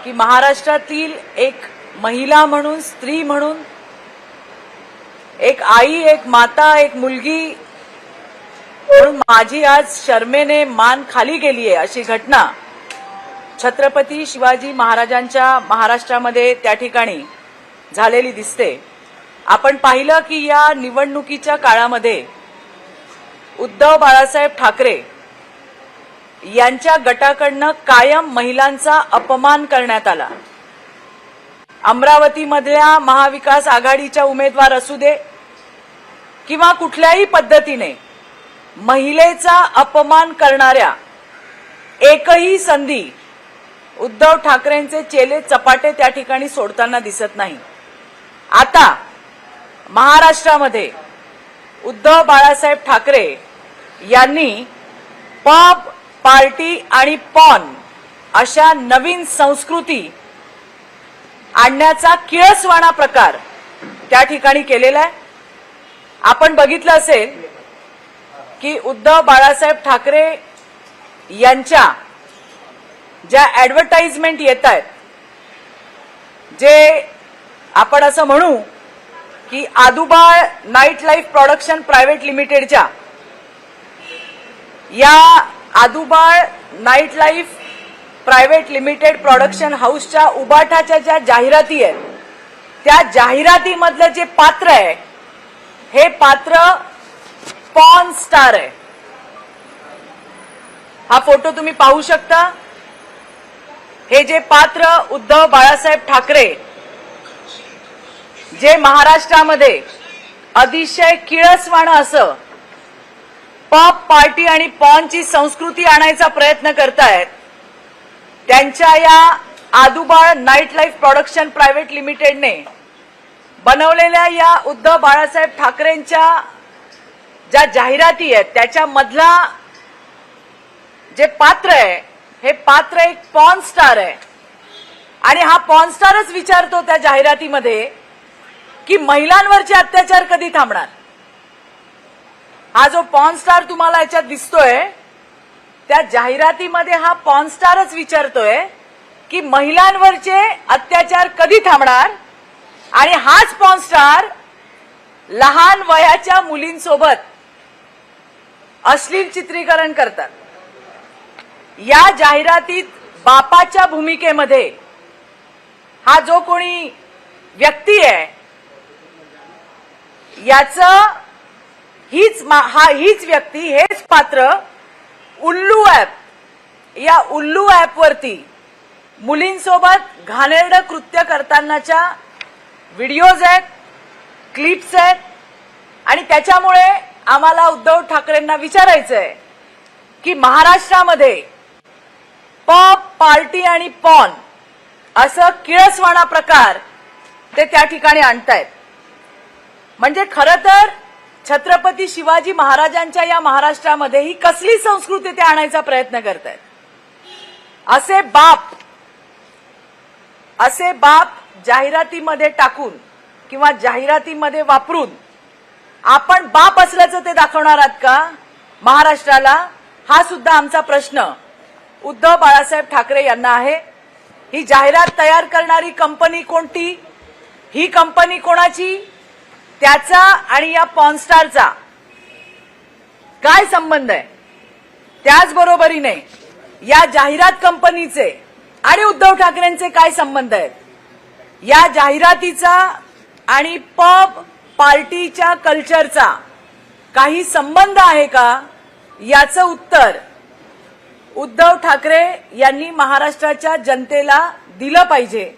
की महाराष्ट्रातील एक महिला म्हणून, स्त्री म्हणून, एक आई, एक माता, एक मुलगी म्हणून माझी आज शर्मेने मान खाली गेली आहे अशी घटना छत्रपती शिवाजी महाराजांच्या महाराष्ट्रामध्ये त्या ठिकाणी झालेली दिसते। आपण पाहिलं की या निवडणुकीच्या काळामध्ये उद्धव बाळासाहेब ठाकरे यांच्या गटाकडनं कायम महिलांचा अपमान करण्यात आला। अमरावतीमधल्या महाविकास आघाडीच्या उमेदवार असू दे किंवा कुठल्याही पद्धतीने महिलेचा अपमान करणाऱ्या एकही संधी उद्धव ठाकरेंचे चेले चपाटे त्या ठिकाणी सोडताना दिसत नाही। आता महाराष्ट्रामध्ये उद्धव बाळासाहेब ठाकरे यांनी पब, पार्टी आणि पॉन अशा नवीन संस्कृती आणण्याचा किळसवाणा प्रकार त्या ठिकाणी केलेला आहे। आपण बघितलं असेल की उद्धव बाळासाहेब ठाकरे यांच्या ज्या ऍडव्हर्टाइजमेंट येत आहेत, जे आपण असं म्हणू की Adubal night life production private लिमिटेडच्या या Adubal night life private limited production हाऊसच्या उबाठाच्या ज्या जाहिराती आहेत, त्या जाहिरातीमधलं जे पात्र आहे हे पात्र पॉर्न स्टार आहे। हा फोटो तुम्ही पाहू शकता। हे जे पात्र उद्धव बाळासाहेब ठाकरे जे महाराष्ट्रामध्ये अतिशय किळसवाणं असं पब, पार्टी आणि पॉनची संस्कृती आणायचा प्रयत्न करतायत, त्यांच्या या Adubal night life production private लिमिटेडने बनवलेल्या या उद्धव बाळासाहेब ठाकरेंच्या ज्या जाहिराती आहेत त्याच्यामधला जे पात्र आहे हे पात्र एक पॉर्न स्टार आहे। आणि हा पॉर्न स्टारच विचारतो त्या जाहिरातीमध्ये की महिलांवरचे अत्याचार कधी थांबणार। हा जो पॉर्न स्टार तुम्हाला याच्यात दिसतोय त्या जाहिरातीमध्ये हा पॉर्न स्टारच विचारतोय की महिलांवरचे अत्याचार कधी थांबणार। आणि हाच पॉर्न स्टार लहान वयाच्या मुलींसोबत अश्लील चित्रीकरण करतात। या जाहिरातीत बापाच्या भूमिकेमध्ये हा जो कोणी व्यक्ती आहे याचं हीच व्यक्ती, हेच पात्र उल्लू ऍप, या उल्लू ऍपवरती मुलींसोबत घाणेरडं कृत्य करतानाच्या व्हिडिओज आहेत, क्लिप्स आहेत। आणि त्याच्यामुळे आम्हाला उद्धव ठाकरेंना विचारायचंय की महाराष्ट्रामध्ये पब, पार्टी आणि पॉन असं किळसवाणा प्रकार ते त्या ठिकाणी आणतायत। म्हणजे खरं तर छत्रपती शिवाजी महाराजांच्या या महाराष्ट्रामध्ये ही कसली संस्कृती ते आणायचा प्रयत्न करतायत। असे बाप जाहिरातीमध्ये टाकून किंवा जाहिरातीमध्ये वापरून आपण बाप असल्याचं ते दाखवणार आहात का महाराष्ट्राला? हा सुद्धा आमचा प्रश्न उद्धव बाळासाहेब ठाकरे यांना आहे। ही जाहिरात तयार करणारी कंपनी कोणती, ही कंपनी कोणाची, त्याचा आणि या पॉर्न स्टारचा काय संबंध आहे? त्याचबरोबरीने या जाहिरात कंपनीचे आणि उद्धव ठाकरेंचे काय संबंध आहेत? या जाहिरातीचा आणि पब, पार्टीच्या कल्चरचा काही संबंध आहे का? याचं उत्तर उद्धव ठाकरे यांनी महाराष्ट्राच्या जनतेला दिलं पाहिजे।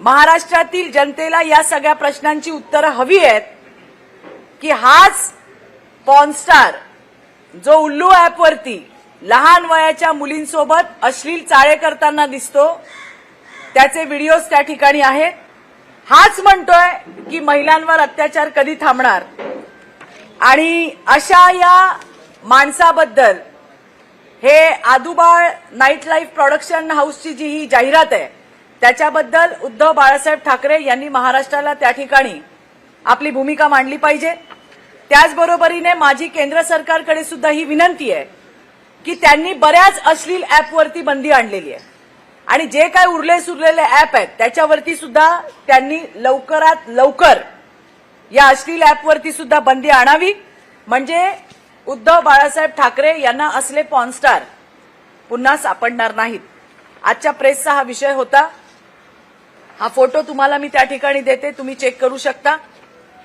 महाराष्ट्रातील जनतेला या सगळ्या प्रश्नांची उत्तरं हवी आहेत की हाच पॉर्न स्टार जो उल्लू ऍपवरती लहान वयाच्या मुलींसोबत अश्लील चाळे करताना दिसतो, त्याचे व्हिडिओज त्या ठिकाणी आहेत, हाच म्हणतोय की महिलांवर अत्याचार कधी थांबणार। आणि अशा या माणसाबद्दल हे आदुबाळ नाईट लाईफ प्रोडक्शन हाऊसची जी ही जाहिरात आहे त्याच्याबद्दल उद्धव बाळासाहेब ठाकरे यांनी महाराष्ट्राला त्या ठिकाणी आपली भूमिका मांडली पाहिजे। त्याचबरोबरीने माझी केंद्र सरकारकडे सुद्धा ही विनंती आहे की त्यांनी बऱ्याच अश्लील ऍपवरती बंदी आणलेली आहे। आणि जे काय उरले सुरलेले ऍप आहेत त्याच्यावरती सुद्धा त्यांनी लवकरात लवकर या अश्लील ऍपवरती सुद्धा बंदी आणावी, म्हणजे उद्धव बाळासाहेब ठाकरे यांना असले पॉर्नस्टार पुन्हा सापडणार नाहीत. आजच्या प्रेसचा हा विषय होता. हा फोटो तुम्हाला मी त्या ठिकाणी देते, तुम्ही चेक करू शकता.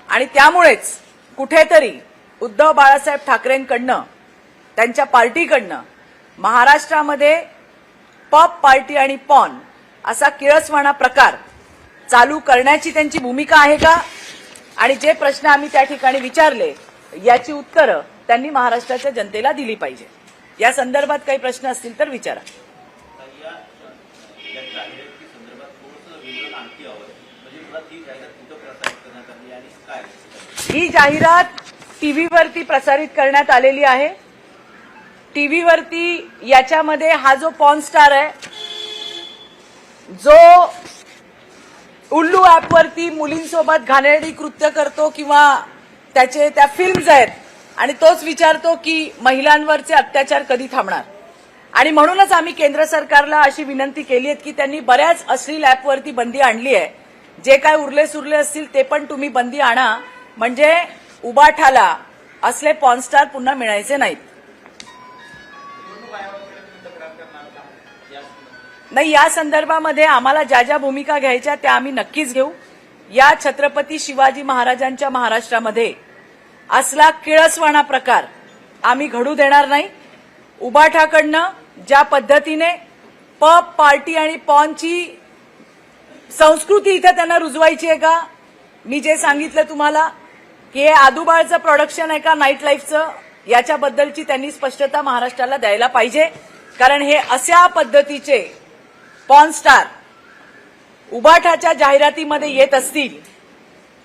आणि त्यामुळेच कुठेतरी उद्धव बाळासाहेब ठाकरेंकडनं त्यांच्या पार्टीकडनं महाराष्ट्रामध्ये पब पार्टी आणि पॉर्न असा किळसवाणा प्रकार चालू करण्याची त्यांची भूमिका आहे का, आणि जे प्रश्न आम्ही त्या ठिकाणी विचारले याची उत्तरं त्यांनी महाराष्ट्राच्या जनतेला दिली पाहिजे. या संदर्भात काही प्रश्न असतील तर विचारा. ही जाहिरात टीव्हीवरती प्रसारित करण्यात आलेली आहे. टीव्हीवरती याच्यामध्ये हा जो पॉर्न स्टार आहे, जो उल्लू ऍपवरती मुलींसोबत घाणेरडी कृत्य करतो किंवा त्या फिल्म्स आहेत, आणि तोच विचारतो की महिलांवरचे अत्याचार कधी थांबणार. आणि म्हणूनच आम्ही केंद्र सरकारला अशी विनंती केली आहे की त्यांनी बऱ्याच अश्लील ऍपवरती बंदी आणली आहे. जे काय उरले सुरले असतील ते पण तुम्ही बंदी आणा, म्हणजे उबाठाला असले पॉर्नस्टार पुन्हा मिळायचे नाहीत. नाही, या संदर्भामध्ये आम्हाला ज्या ज्या भूमिका घ्यायच्या त्या आम्ही नक्कीच घेऊ. या छत्रपती शिवाजी महाराजांच्या महाराष्ट्रामध्ये असला किळसवाणा प्रकार आम्ही घडू देणार नाही. उबाठाकडनं ज्या पद्धतीने पब पार्टी आणि पॉर्नची संस्कृती इथे त्यांना रुजवायची आहे का, मी जे सांगितलं तुम्हाला की हे आदूबाळचं प्रोडक्शन आहे का नाईट लाईफचं, याच्याबद्दलची त्यांनी स्पष्टता महाराष्ट्राला द्यायला पाहिजे. कारण हे अशा पद्धतीचे पॉर्न स्टार उबाठाच्या जाहिरातीमध्ये येत असतील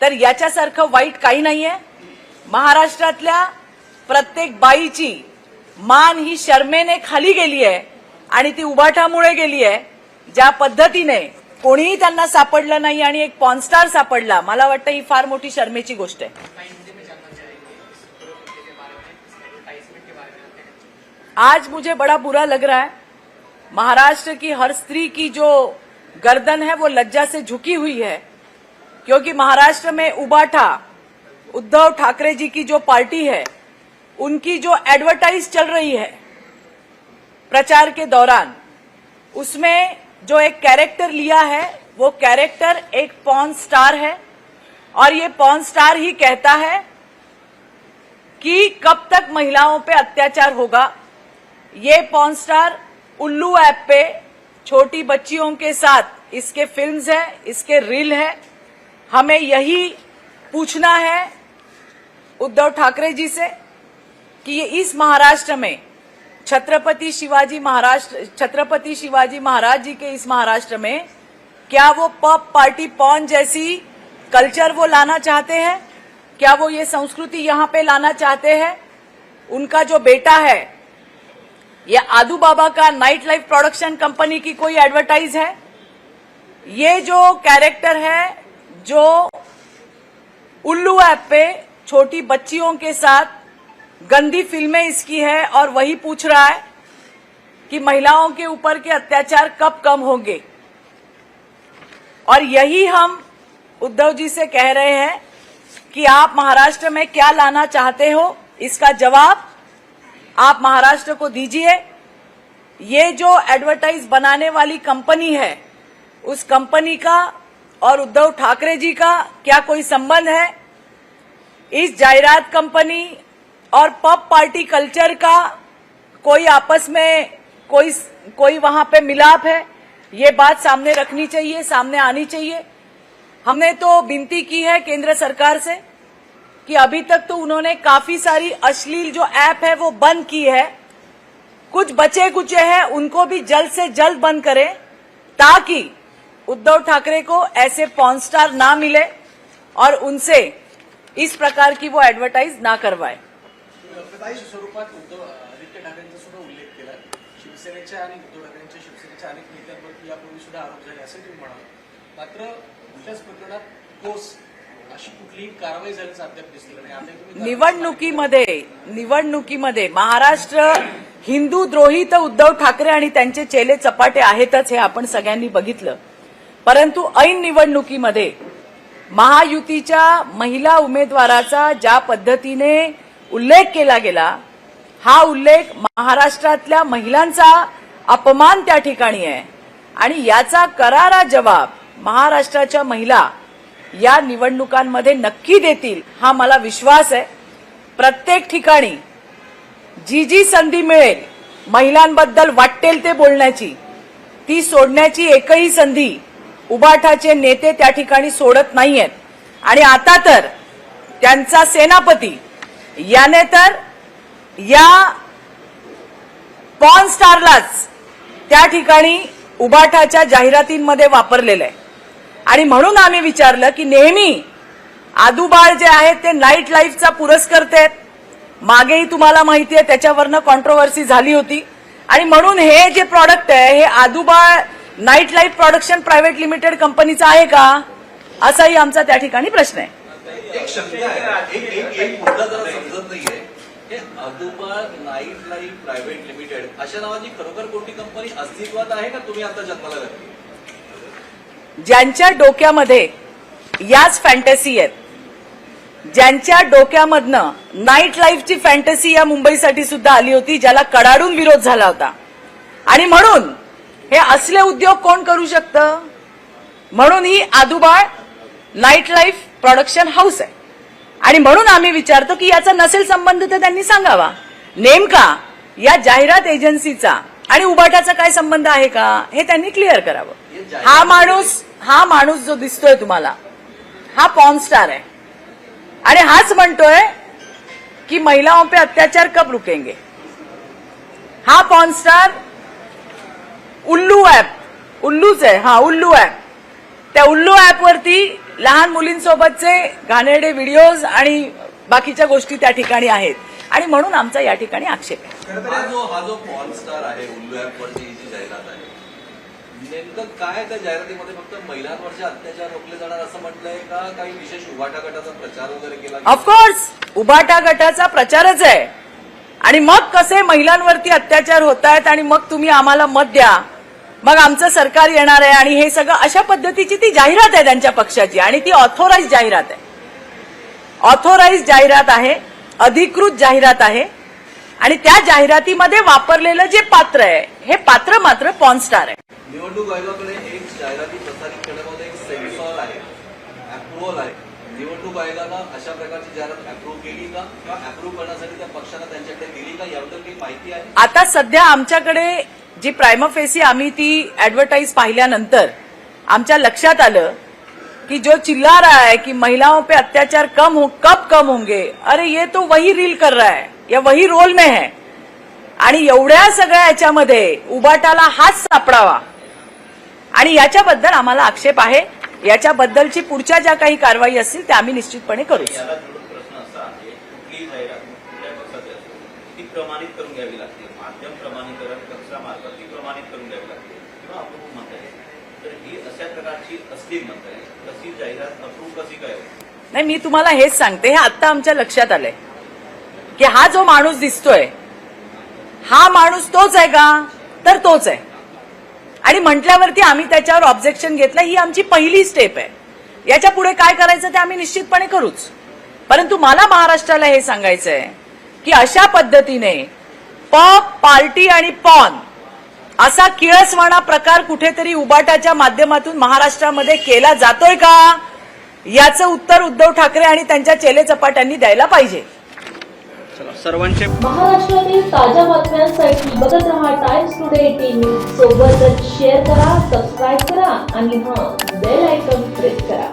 तर याच्यासारखं वाईट काही नाहीये. महाराष्ट्रातल्या प्रत्येक बाईची मान ही शर्मेने खाली गेली आहे आणि ती उबाठामुळे गेली आहे. ज्या पद्धतीने कोणीही त्यांना सापडलं नाही आणि एक पॉर्न स्टार सापडला, मला वाटतं ही फार मोठी शर्मेची गोष्ट आहे. आज मुझे बड़ा बुरा लग रहा है. महाराष्ट्र की हर स्त्री की जो गर्दन है वो लज्जा से झुकी हुई है, क्योंकि महाराष्ट्र में उबाठा उद्धव ठाकरे जी की जो पार्टी है उनकी जो एडवर्टाइज चल रही है प्रचार के दौरान, उसमें जो एक कैरेक्टर लिया है वो कैरेक्टर एक पॉर्न स्टार है. और ये पॉर्न स्टार ही कहता है कि कब तक महिलाओं पे अत्याचार होगा. ये पॉर्न स्टार उल्लू ऐप पे छोटी बच्चियों के साथ इसके फिल्म्स है, इसके रील है. हमें यही पूछना है उद्धव ठाकरे जी से कि ये इस महाराष्ट्र में छत्रपति शिवाजी महाराज जी के इस महाराष्ट्र में क्या वो पब पार्टी पॉर्न जैसी कल्चर वो लाना चाहते हैं, क्या वो ये संस्कृति यहाँ पे लाना चाहते हैं. उनका जो बेटा है ये आदू बाबा का नाइट लाइफ प्रोडक्शन कंपनी की कोई एडवर्टाइज है. ये जो कैरेक्टर है जो उल्लू ऐप पे छोटी बच्चियों के साथ गंदी फिल्में इसकी है, और वही पूछ रहा है कि महिलाओं के ऊपर के अत्याचार कब कम होंगे. और यही हम उद्धव जी से कह रहे हैं कि आप महाराष्ट्र में क्या लाना चाहते हो, इसका जवाब आप महाराष्ट्र को दीजिए. ये जो एडवर्टाइज बनाने वाली कंपनी है, उस कंपनी का और उद्धव ठाकरे जी का क्या कोई संबंध है. इस जाहिरात कंपनी और पब पार्टी कल्चर का कोई आपस में कोई वहां पे मिलाप है, ये बात सामने रखनी चाहिए, सामने आनी चाहिए. हमने तो विनती की है केंद्र सरकार से कि अभी तक तो उन्होंने काफी सारी अश्लील जो ऐप है वो बंद की है. कुछ बचे कुचे हैं उनको भी जल्द से जल्द बंद करें, ताकि उद्धव ठाकरे को ऐसे पॉर्न स्टार ना मिले और उनसे इस प्रकार की वो एडवर्टाइज ना करवाए. स्वरूपात उद्धव आदित्य ठाकरेंचा सुद्धा उल्लेख केला. शिवसेनेच्या आणि उद्धव ठाकरेंच्या शिवसेनेच्या अनेक नेत्यांवरती यापूर्वी सुद्धा आरोप झाले असं तुम्ही म्हणाल. मात्र दुसऱ्याच प्रकरणात ठोस अशी कुठलीही कारवाई झाल्याचं अद्याप दिसलेलं नाही. आता तुम्ही निवडणुकीमध्ये महाराष्ट्र हिंदू द्रोही तर उद्धव ठाकरे आणि त्यांचे चेले चपाटे आहेतच, हे आपण सगळ्यांनी बघितलं. परंतु ऐन निवडणुकीमध्ये महायुतीच्या महिला उमेदवाराचा ज्या पद्धतीने उल्लेख केला गेला, हा उल्लेख महाराष्ट्रातल्या महिलांचा अपमान त्या ठिकाणी आहे आणि याचा करारा जवाब महाराष्ट्राच्या महिला या निवडणुकांमध्ये नक्की देतील, हा मला विश्वास आहे. प्रत्येक ठिकाणी जी संधी मिळेल महिलांबद्दल वाटेल ते बोलण्याची, ती सोडण्याची एकही संधी उबाठाचे नेते त्या ठिकाणी सोडत नाहीयेत. आणि आता तर त्यांचा सेनापती याने तर या पॉर्न स्टारलाच त्या ठिकाणी उबाठाच्या जाहिरातींमध्ये वापरलेलं आहे. आणि म्हणून आम्ही विचारलं की नेहमी आदूबाळ जे आहेत ते नाईट लाईफचा पुरस्कर्ते आहेत. मागेही तुम्हाला माहिती आहे त्याच्यावरनं कॉन्ट्रोवर्सी झाली होती. आणि म्हणून हे जे प्रॉडक्ट आहे हे Adubal night life production private limited कंपनीचं आहे का, असाही आमचा त्या ठिकाणी प्रश्न आहे. एक शंका आहे, एक मुद्दा जरा समजत नाहीये. हे Adubal night life private limited अशा नावाची खरोखर कोणती कंपनी अस्तित्वात आहे का तुम्ही आता जन्माला घातली? ज्यांच्या डोक्यामध्ये याच फॅन्टसी आहेत, ज्यांच्या डोक्यामधनं नाईट लाईफची फॅन्टसी या मुंबईसाठी सुद्धा आली होती, ज्याला कडाडून विरोध झाला होता. आणि म्हणून हे असले उद्योग कोण करू शकतं, म्हणून ही आदूबाळ नाईट लाईफ प्रोडक्शन हाऊस आहे. आणि म्हणून आम्ही विचारतो की याचा नसेल संबंध तर त्यांनी सांगावा. नेमका या जाहिरात एजन्सीचा आणि उबाटाचा काय संबंध आहे का हे त्यांनी क्लिअर करावं. हा माणूस जो दिसतोय तुम्हाला, हा पॉर्न स्टार आहे आणि हाच म्हणतोय की महिलाओं पे अत्याचार कब रुकेंगे. हा पॉर्न स्टार उल्लू ऍप, उल्लूच आहे, हा उल्लू ऍप, त्या उल्लू ऍपवरती लहान मुलींसोबतचे घाणेरडे व्हिडिओज आणि बाकीच्या गोष्टी त्या ठिकाणी आहेत. आणि म्हणून आमचा या ठिकाणी आक्षेप आहे. हा जो पॉर्न स्टार आहे उल्लू ऍपवरची जी जाहिरात आहे, नेमकं काय त्या जाहिरातीमध्ये फक्त महिलांवरचे अत्याचार रोखले जाणार असं म्हटलंय का काही विशेष उबाटा गटाचा प्रचार वगैरे केला? ऑफकोर्स उबाटा गटाचा प्रचारच आहे. आणि मग कसे महिलांवरती अत्याचार होत आहेत आणि मग तुम्ही आम्हाला मत द्या, मग आमचं सरकार येणार आहे आणि हे सगळं अशा पद्धतीची ती जाहिरात आहे त्यांच्या पक्षाची. आणि ती ऑथोराइज जाहिरात आहे, ऑथोराइज जाहिरात आहे, अधिकृत जाहिरात आहे. आणि त्या जाहिरातीमध्ये वापरलेलं जे पात्र आहे हे पात्र मात्र पॉर्न स्टार आहे. निवडणूक आयोगाकडे एक जाहिराती प्रसारित करण्यामध्ये एक सेन्सॉर आहे, अप्रुव्हल आहे. निवडणूक आयोगानं अशा प्रकारची जाहिरात अप्रूव्ह केली का किंवा अप्रूव्ह करण्यासाठी त्या पक्षानं त्यांच्याकडे दिली का, याबद्दल काही माहिती आहे? आता सध्या आमच्याकडे जी प्रायमा फेसी आम्ही ती ऍडव्हर्टाईज पाहिल्यानंतर आमच्या लक्षात आलं कि जो चिल्ला रहा है कि महिलाओं पे अत्याचार कब कम होंगे, अरे ये तो वही रील कर रहा है या वही रोल में है. आणि एवढ्या सगळ्या याच्यामध्ये उबाटाला हाच सापडावा आणि याच्याबद्दल आम्हाला आक्षेप आहे. याच्याबद्दलची पुढच्या ज्या काही कारवाई असतील त्या आम्ही निश्चितपणे करू. याला जोडून प्रश्न असा आहे, कुठलीही जाहिरात कुठल्या पक्षाची असेल ती प्रमाणित करून घ्यावी लागते. माध्यम प्रमाणीकरण कक्षामार्फत ती प्रमाणित करून घ्यावी लागते किंवा अप्रूव्ह म्हणता येईल. तर ही अशा प्रकारची असली म्हणता येईल, तशी जाहिरात अप्रूव्ह कशी काय होईल? नाही, मी तुम्हाला हेच सांगते, हे आत्ता आमच्या लक्षात आलंय की हा जो माणूस दिसतोय हा माणूस तोच आहे का, तर तोच आहे. आणि म्हटल्यावरती आम्ही त्याच्यावर ऑब्जेक्शन घेतलं. ही आमची पहिली स्टेप आहे. याच्या पुढे काय करायचं ते आम्ही निश्चितपणे करूच. परंतु मला महाराष्ट्राला हे सांगायचं आहे की अशा पद्धतीने पब, पार्टी आणि पॉन असा किळसवाणा प्रकार कुठेतरी उबाटाच्या माध्यमातून महाराष्ट्रामध्ये केला जातोय का, याचं उत्तर उद्धव ठाकरे आणि त्यांच्या चेले चपाट्यांनी द्यायला पाहिजे. सर्वांचे महाराष्ट्रातील ताज्या बातम्यांसाठी बघत रहा टाइम्स टुडे 18 न्यूज. सोबतच शेअर करा, सबस्क्राईब करा आणि बेल आयकॉन प्रेस करा.